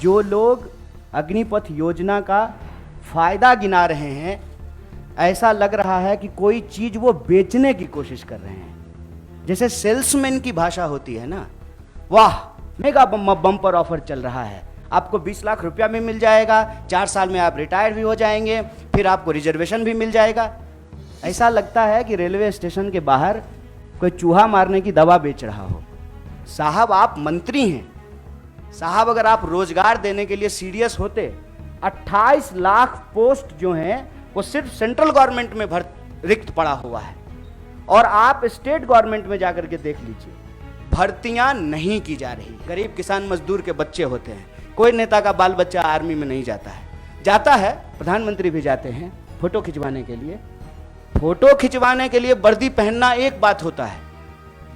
जो लोग अग्निपथ योजना का फायदा गिना रहे हैं, ऐसा लग रहा है कि कोई चीज वो बेचने की कोशिश कर रहे हैं। जैसे सेल्समैन की भाषा होती है ना, वाह मेगा बम्पर ऑफर चल रहा है, आपको 20 लाख रुपया भी मिल जाएगा, 4 साल में आप रिटायर भी हो जाएंगे, फिर आपको रिजर्वेशन भी मिल जाएगा। ऐसा लगता है कि रेलवे स्टेशन के बाहर कोई चूहा मारने की दवा बेच रहा हो। साहब आप मंत्री हैं, साहब अगर आप रोजगार देने के लिए सीरियस होते, 28 लाख पोस्ट जो हैं वो सिर्फ सेंट्रल गवर्नमेंट में रिक्त पड़ा हुआ है, और आप स्टेट गवर्नमेंट में जाकर के देख लीजिए, भर्तियां नहीं की जा रही। गरीब किसान मजदूर के बच्चे होते हैं, कोई नेता का बाल बच्चा आर्मी में नहीं जाता है, जाता है प्रधानमंत्री भी जाते हैं फोटो खिंचवाने के लिए। फोटो खिंचवाने के लिए वर्दी पहनना एक बात होता है,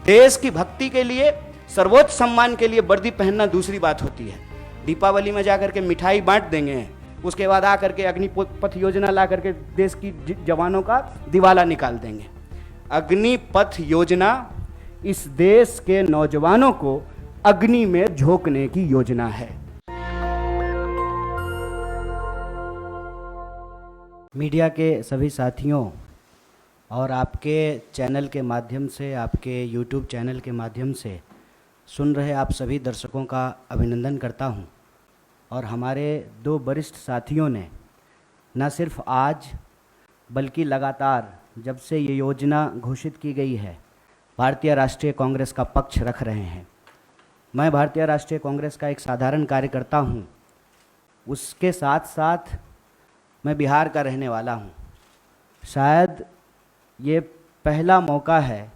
देश की भक्ति के लिए, सर्वोच्च सम्मान के लिए वर्दी पहनना दूसरी बात होती है। दीपावली में जाकर के मिठाई बांट देंगे, उसके बाद आकर के अग्निपथ योजना ला करके देश की जवानों का दिवाला निकाल देंगे। अग्निपथ योजना इस देश के नौजवानों को अग्नि में झोंकने की योजना है। मीडिया के सभी साथियों और आपके चैनल के माध्यम से, आपके यूट्यूब चैनल के माध्यम से सुन रहे आप सभी दर्शकों का अभिनंदन करता हूं। और हमारे 2 वरिष्ठ साथियों ने न सिर्फ आज बल्कि लगातार जब से ये योजना घोषित की गई है, भारतीय राष्ट्रीय कांग्रेस का पक्ष रख रहे हैं। मैं भारतीय राष्ट्रीय कांग्रेस का एक साधारण कार्यकर्ता हूं, उसके साथ साथ मैं बिहार का रहने वाला हूं। शायद ये पहला मौका है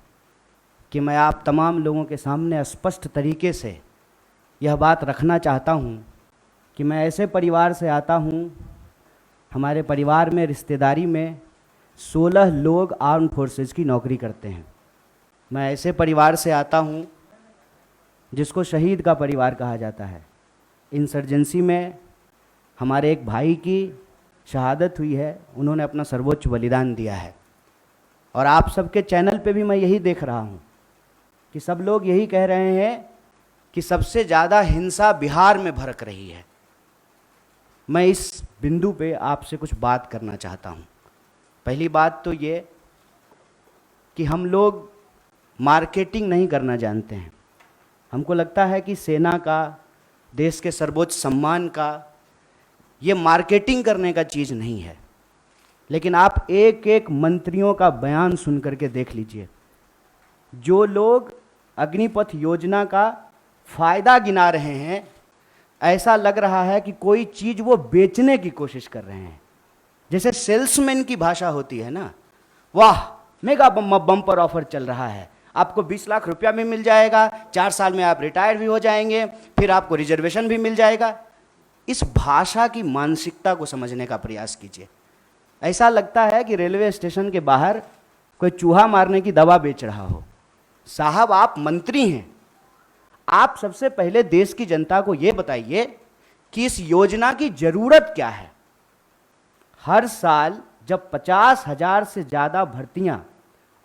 कि मैं आप तमाम लोगों के सामने स्पष्ट तरीके से यह बात रखना चाहता हूं कि मैं ऐसे परिवार से आता हूं, हमारे परिवार में रिश्तेदारी में 16 लोग आर्म फोर्सेस की नौकरी करते हैं। मैं ऐसे परिवार से आता हूं जिसको शहीद का परिवार कहा जाता है। इंसर्जेंसी में हमारे एक भाई की शहादत हुई है, उन्होंने अपना सर्वोच्च बलिदान दिया है। और आप सबके चैनल पे भी मैं यही देख रहा हूँ कि सब लोग यही कह रहे हैं कि सबसे ज़्यादा हिंसा बिहार में भड़क रही है। मैं इस बिंदु पे आपसे कुछ बात करना चाहता हूँ। पहली बात तो ये कि हम लोग मार्केटिंग नहीं करना जानते हैं। हमको लगता है कि सेना का, देश के सर्वोच्च सम्मान का, ये मार्केटिंग करने का चीज़ नहीं है। लेकिन आप एक एक मंत्रियों का बयान सुन करके देख लीजिए। जो लोग अग्निपथ योजना का फायदा गिना रहे हैं, ऐसा लग रहा है कि कोई चीज़ वो बेचने की कोशिश कर रहे हैं। जैसे सेल्समैन की भाषा होती है ना, वाह मेगा बम्पर ऑफर चल रहा है, आपको 20 लाख रुपया भी मिल जाएगा, 4 साल में आप रिटायर भी हो जाएंगे, फिर आपको रिजर्वेशन भी मिल जाएगा। इस भाषा की मानसिकता को समझने का प्रयास कीजिए। ऐसा लगता है कि रेलवे स्टेशन के बाहर कोई चूहा मारने की दवा बेच रहा हो। साहब आप मंत्री हैं, आप सबसे पहले देश की जनता को यह बताइए कि इस योजना की जरूरत क्या है। हर साल जब 50,000 से ज़्यादा भर्तियां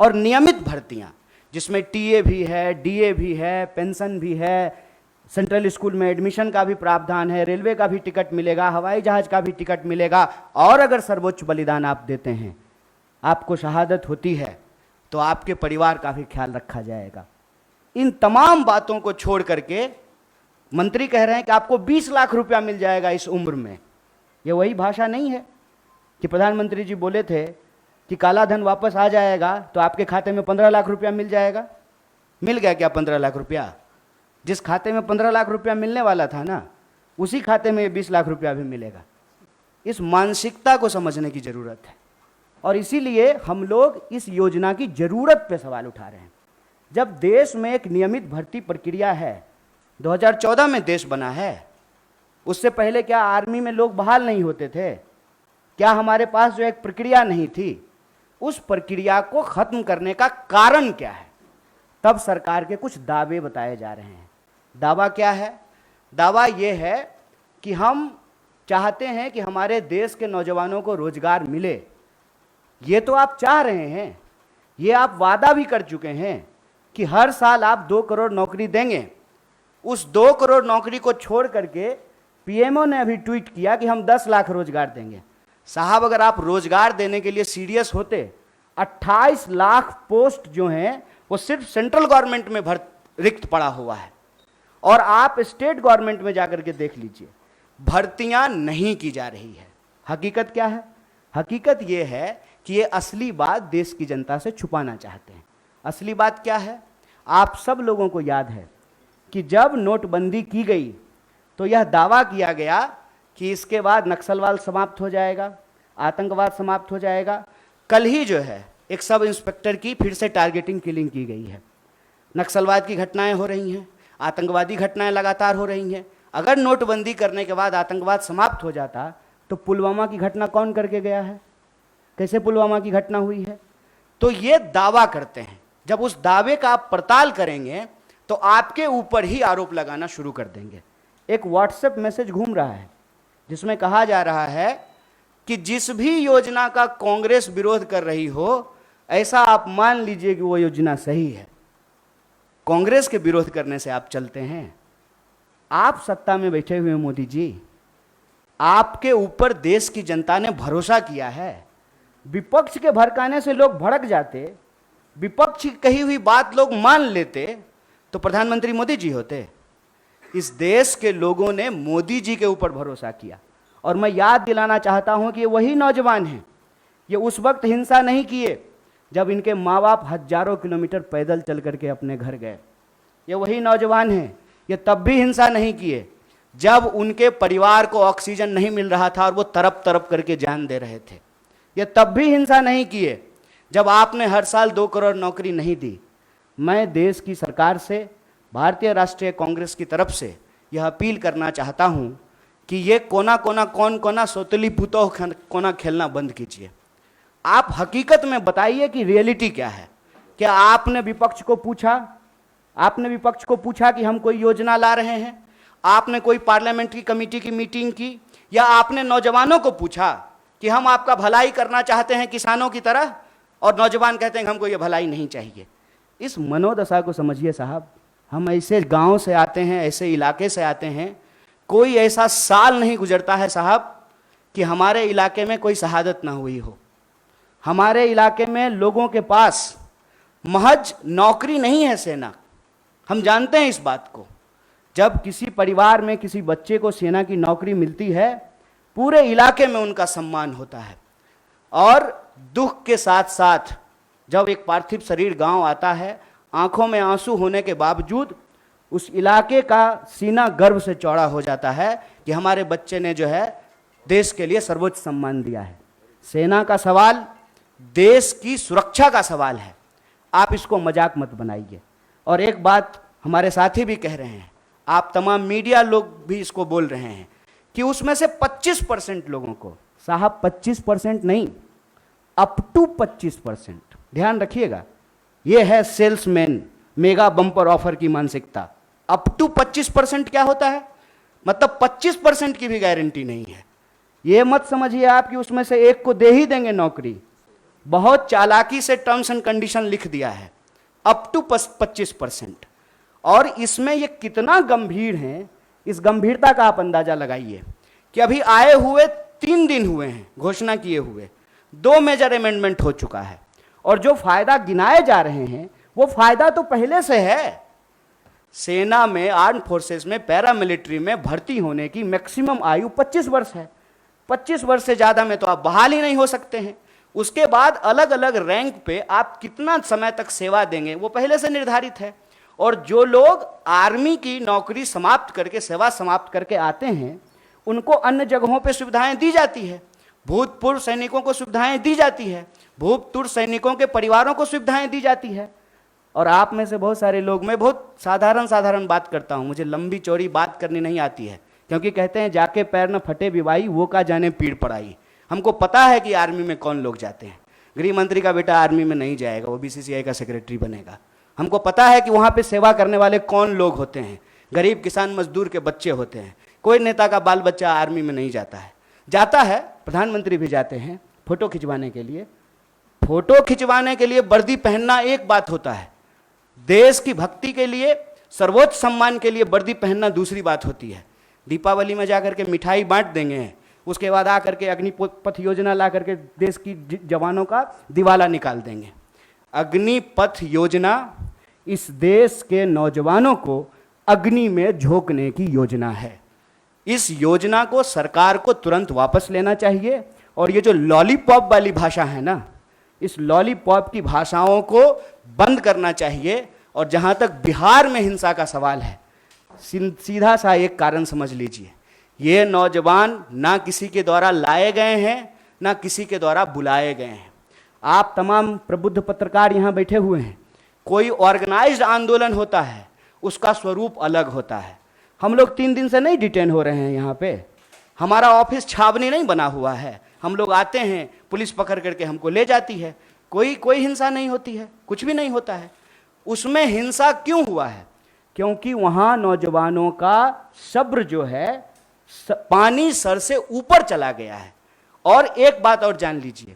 और नियमित भर्तियां, जिसमें टीए भी है, डीए भी है, पेंशन भी है, सेंट्रल स्कूल में एडमिशन का भी प्रावधान है, रेलवे का भी टिकट मिलेगा, हवाई जहाज का भी टिकट मिलेगा, और अगर सर्वोच्च बलिदान आप देते हैं, आपको शहादत होती है, तो आपके परिवार का भी ख्याल रखा जाएगा। इन तमाम बातों को छोड़ करके मंत्री कह रहे हैं कि आपको 20 लाख रुपया मिल जाएगा इस उम्र में। ये वही भाषा नहीं है कि प्रधानमंत्री जी बोले थे कि काला धन वापस आ जाएगा तो आपके खाते में 15 लाख रुपया मिल जाएगा। मिल गया क्या 15 लाख रुपया? जिस खाते में 15 लाख रुपया मिलने वाला था ना, उसी खाते में 20 लाख रुपया भी मिलेगा। इस मानसिकता को समझने की जरूरत है, और इसीलिए हम लोग इस योजना की जरूरत पे सवाल उठा रहे हैं। जब देश में एक नियमित भर्ती प्रक्रिया है, 2014 में देश बना है, उससे पहले क्या आर्मी में लोग बहाल नहीं होते थे? क्या हमारे पास जो एक प्रक्रिया नहीं थी, उस प्रक्रिया को खत्म करने का कारण क्या है? तब सरकार के कुछ दावे बताए जा रहे हैं। दावा क्या है? दावा यह है कि हम चाहते हैं कि हमारे देश के नौजवानों को रोजगार मिले। ये तो आप चाह रहे हैं, ये आप वादा भी कर चुके हैं कि हर साल आप 2 करोड़ नौकरी देंगे। उस 2 करोड़ नौकरी को छोड़ करके पीएमओ ने अभी ट्वीट किया कि हम 10 लाख रोजगार देंगे। साहब अगर आप रोजगार देने के लिए सीरियस होते, 28 लाख पोस्ट जो हैं वो सिर्फ सेंट्रल गवर्नमेंट में रिक्त पड़ा हुआ है, और आप स्टेट गवर्नमेंट में जाकर के देख लीजिए, भर्तियां नहीं की जा रही है। हकीकत क्या है? हकीकत यह है कि ये असली बात देश की जनता से छुपाना चाहते हैं। असली बात क्या है? आप सब लोगों को याद है कि जब नोटबंदी की गई तो यह दावा किया गया कि इसके बाद नक्सलवाद समाप्त हो जाएगा, आतंकवाद समाप्त हो जाएगा। कल ही जो है एक सब इंस्पेक्टर की फिर से टारगेटिंग किलिंग की गई है। नक्सलवाद की घटनाएं हो रही हैं, आतंकवादी घटनाएं लगातार हो रही हैं। अगर नोटबंदी करने के बाद आतंकवाद समाप्त हो जाता तो पुलवामा की घटना कौन करके गया है? कैसे पुलवामा की घटना हुई है? तो ये दावा करते हैं। जब उस दावे का आप पड़ताल करेंगे तो आपके ऊपर ही आरोप लगाना शुरू कर देंगे। एक व्हाट्सएप मैसेज घूम रहा है जिसमें कहा जा रहा है कि जिस भी योजना का कांग्रेस विरोध कर रही हो, ऐसा आप मान लीजिए कि वो योजना सही है। कांग्रेस के विरोध करने से आप चलते हैं? आप सत्ता में बैठे हुए मोदी जी, आपके ऊपर देश की जनता ने भरोसा किया है। विपक्ष के भड़काने से लोग भड़क जाते, विपक्ष की कही हुई बात लोग मान लेते तो प्रधानमंत्री मोदी जी होते। इस देश के लोगों ने मोदी जी के ऊपर भरोसा किया, और मैं याद दिलाना चाहता हूं कि ये वही नौजवान हैं। ये उस वक्त हिंसा नहीं किए जब इनके माँ बाप हजारों किलोमीटर पैदल चल करके अपने घर गए। ये वही नौजवान हैं, ये तब भी हिंसा नहीं किए जब उनके परिवार को ऑक्सीजन नहीं मिल रहा था और वो तरप तरप करके जान दे रहे थे। ये तब भी हिंसा नहीं किए जब आपने हर साल 2 करोड़ नौकरी नहीं दी। मैं देश की सरकार से, भारतीय राष्ट्रीय कांग्रेस की तरफ से यह अपील करना चाहता हूं कि ये कोना कोना कौन कोना सोतली पुतोह कोना खेलना बंद कीजिए। आप हकीकत में बताइए कि रियलिटी क्या है। क्या आपने विपक्ष को पूछा? आपने विपक्ष को पूछा कि हम कोई योजना ला रहे हैं? आपने कोई पार्लियामेंट की कमेटी की मीटिंग की? या आपने नौजवानों को पूछा कि हम आपका भलाई करना चाहते हैं किसानों की तरह, और नौजवान कहते हैं कि हमको ये भलाई नहीं चाहिए? इस मनोदशा को समझिए साहब। हम ऐसे गांव से आते हैं, ऐसे इलाके से आते हैं, कोई ऐसा साल नहीं गुजरता है साहब कि हमारे इलाके में कोई शहादत ना हुई हो। हमारे इलाके में लोगों के पास महज नौकरी नहीं है सेना, हम जानते हैं इस बात को। जब किसी परिवार में किसी बच्चे को सेना की नौकरी मिलती है, पूरे इलाके में उनका सम्मान होता है। और दुख के साथ साथ जब एक पार्थिव शरीर गांव आता है, आंखों में आंसू होने के बावजूद उस इलाके का सीना गर्व से चौड़ा हो जाता है कि हमारे बच्चे ने जो है देश के लिए सर्वोच्च सम्मान दिया है। सेना का सवाल देश की सुरक्षा का सवाल है, आप इसको मजाक मत बनाइए। और एक बात हमारे साथी भी कह रहे हैं, आप तमाम मीडिया लोग भी इसको बोल रहे हैं कि उसमें से 25% लोगों को, साहब 25% नहीं, अप टू 25%, ध्यान रखिएगा, यह है सेल्समैन मेगा बम्पर ऑफर की मानसिकता। अप टू 25% क्या होता है? मतलब 25% की भी गारंटी नहीं है। यह मत समझिए आप कि उसमें से एक को दे ही देंगे नौकरी। बहुत चालाकी से टर्म्स एंड कंडीशन लिख दिया है, अप टू 25%। और इसमें यह कितना गंभीर है, इस गंभीरता का आप अंदाजा लगाइए कि अभी आए हुए 3 दिन हुए हैं घोषणा किए हुए, 2 मेजर अमेंडमेंट हो चुका है, और जो फायदा गिनाए जा रहे हैं वो फायदा तो पहले से है। सेना में, आर्म फोर्सेस में, पैरामिलिट्री में भर्ती होने की मैक्सिमम आयु 25 वर्ष है। 25 वर्ष से ज्यादा में तो आप बहाल ही नहीं हो सकते हैं। उसके बाद अलग अलग रैंक पे आप कितना समय तक सेवा देंगे वो पहले से निर्धारित है। और जो लोग आर्मी की नौकरी समाप्त करके, सेवा समाप्त करके आते हैं, उनको अन्य जगहों पे सुविधाएं दी जाती है। भूतपूर्व सैनिकों को सुविधाएं दी जाती है, भूतपूर्व सैनिकों के परिवारों को सुविधाएं दी जाती है। और आप में से बहुत सारे लोग, मैं बहुत साधारण बात करता हूं, मुझे लंबी चौड़ी बात करनी नहीं आती है, क्योंकि कहते हैं जाके पैर न फटे विवाई, वो का जाने पीड़ पड़ाई। हमको पता है कि आर्मी में कौन लोग जाते हैं। गृह मंत्री का बेटा आर्मी में नहीं जाएगा, वो बीसीसीआई का सेक्रेटरी बनेगा। हमको पता है कि वहां पे सेवा करने वाले कौन लोग होते हैं, गरीब किसान मजदूर के बच्चे होते हैं। कोई नेता का बाल बच्चा आर्मी में नहीं जाता है। जाता है, प्रधानमंत्री भी जाते हैं फोटो खिंचवाने के लिए। फोटो खिंचवाने के लिए वर्दी पहनना एक बात होता है, देश की भक्ति के लिए, सर्वोच्च सम्मान के लिए वर्दी पहनना दूसरी बात होती है। दीपावली में जा करके मिठाई बांट देंगे, उसके बाद आ करके अग्निपथ योजना ला करके देश की जवानों का दिवाला निकाल देंगे। अग्निपथ योजना इस देश के नौजवानों को अग्नि में झोंकने की योजना है। इस योजना को सरकार को तुरंत वापस लेना चाहिए और ये जो लॉलीपॉप वाली भाषा है ना, इस लॉलीपॉप की भाषाओं को बंद करना चाहिए। और जहां तक बिहार में हिंसा का सवाल है, सीधा सा एक कारण समझ लीजिए, ये नौजवान ना किसी के द्वारा लाए गए हैं, ना किसी के द्वारा बुलाए गए हैं। आप तमाम प्रबुद्ध पत्रकार यहाँ बैठे हुए हैं, कोई ऑर्गेनाइज्ड आंदोलन होता है उसका स्वरूप अलग होता है। हम लोग 3 दिन से नहीं डिटेन हो रहे हैं यहाँ पे, हमारा ऑफिस छावनी नहीं बना हुआ है। हम लोग आते हैं, पुलिस पकड़ करके हमको ले जाती है, कोई हिंसा नहीं होती है, कुछ भी नहीं होता है। उसमें हिंसा क्यों हुआ है? क्योंकि वहाँ नौजवानों का सब्र जो है पानी सर से ऊपर चला गया है। और एक बात और जान लीजिए,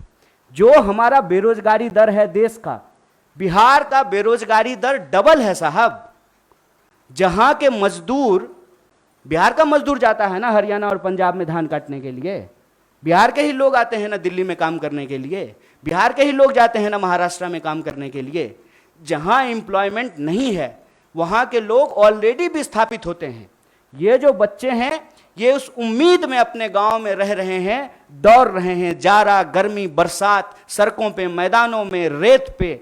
जो हमारा बेरोजगारी दर है देश का, बिहार का बेरोजगारी दर डबल है साहब। जहां के मजदूर, बिहार का मजदूर जाता है ना हरियाणा और पंजाब में धान काटने के लिए, बिहार के ही लोग आते हैं ना दिल्ली में काम करने के लिए, बिहार के ही लोग जाते हैं ना महाराष्ट्र में काम करने के लिए। जहां एम्प्लॉयमेंट नहीं है वहां के लोग ऑलरेडी विस्थापित होते हैं। ये जो बच्चे हैं ये उस उम्मीद में अपने गांव में रह रहे हैं, दौड़ रहे हैं जाड़ा गर्मी बरसात, सड़कों पे मैदानों में रेत पे,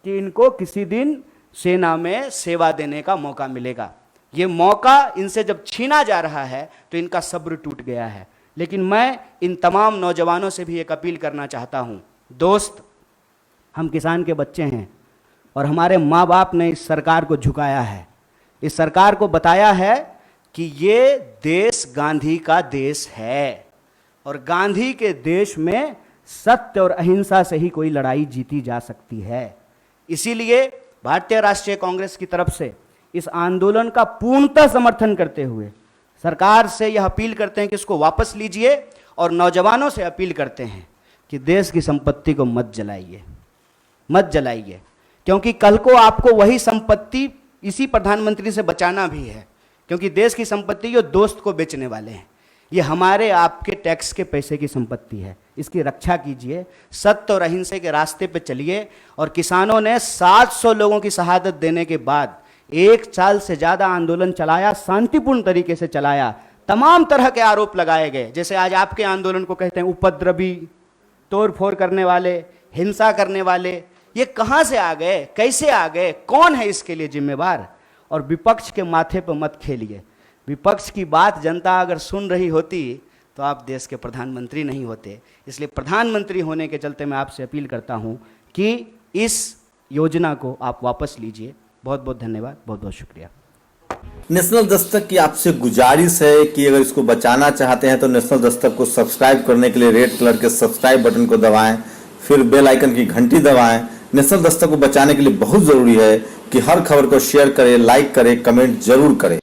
कि इनको किसी दिन सेना में सेवा देने का मौका मिलेगा। ये मौका इनसे जब छीना जा रहा है तो इनका सब्र टूट गया है। लेकिन मैं इन तमाम नौजवानों से भी एक अपील करना चाहता हूं, दोस्त, हम किसान के बच्चे हैं और हमारे माँ बाप ने इस सरकार को झुकाया है, इस सरकार को बताया है कि ये देश गांधी का देश है और गांधी के देश में सत्य और अहिंसा से ही कोई लड़ाई जीती जा सकती है। इसीलिए भारतीय राष्ट्रीय कांग्रेस की तरफ से इस आंदोलन का पूर्णतः समर्थन करते हुए सरकार से यह अपील करते हैं कि इसको वापस लीजिए और नौजवानों से अपील करते हैं कि देश की संपत्ति को मत जलाइए, मत जलाइए, क्योंकि कल को आपको वही संपत्ति इसी प्रधानमंत्री से बचाना भी है। क्योंकि देश की संपत्ति जो दोस्त को बेचने वाले हैं, ये हमारे आपके टैक्स के पैसे की संपत्ति है, इसकी रक्षा कीजिए, सत्य और अहिंसा के रास्ते पे चलिए। और किसानों ने 700 लोगों की शहादत देने के बाद 1 साल से ज़्यादा आंदोलन चलाया, शांतिपूर्ण तरीके से चलाया, तमाम तरह के आरोप लगाए गए। जैसे आज आपके आंदोलन को कहते हैं उपद्रवी, तोड़ फोड़ करने वाले, हिंसा करने वाले, ये कहाँ से आ गए, कैसे आ गए, कौन है इसके लिए जिम्मेवार? और विपक्ष के माथे पर मत खेलिए। विपक्ष की बात जनता अगर सुन रही होती तो आप देश के प्रधानमंत्री नहीं होते। इसलिए प्रधानमंत्री होने के चलते मैं आपसे अपील करता हूं कि इस योजना को आप वापस लीजिए। बहुत बहुत धन्यवाद, बहुत बहुत शुक्रिया। नेशनल दस्तक की आपसे गुजारिश है कि अगर इसको बचाना चाहते हैं तो नेशनल दस्तक को सब्सक्राइब करने के लिए रेड कलर के सब्सक्राइब बटन को दबाएं, फिर बेल आइकन की घंटी दबाएं। नेशनल दस्तक को बचाने के लिए बहुत जरूरी है कि हर खबर को शेयर करें, लाइक करें, कमेंट जरूर करें।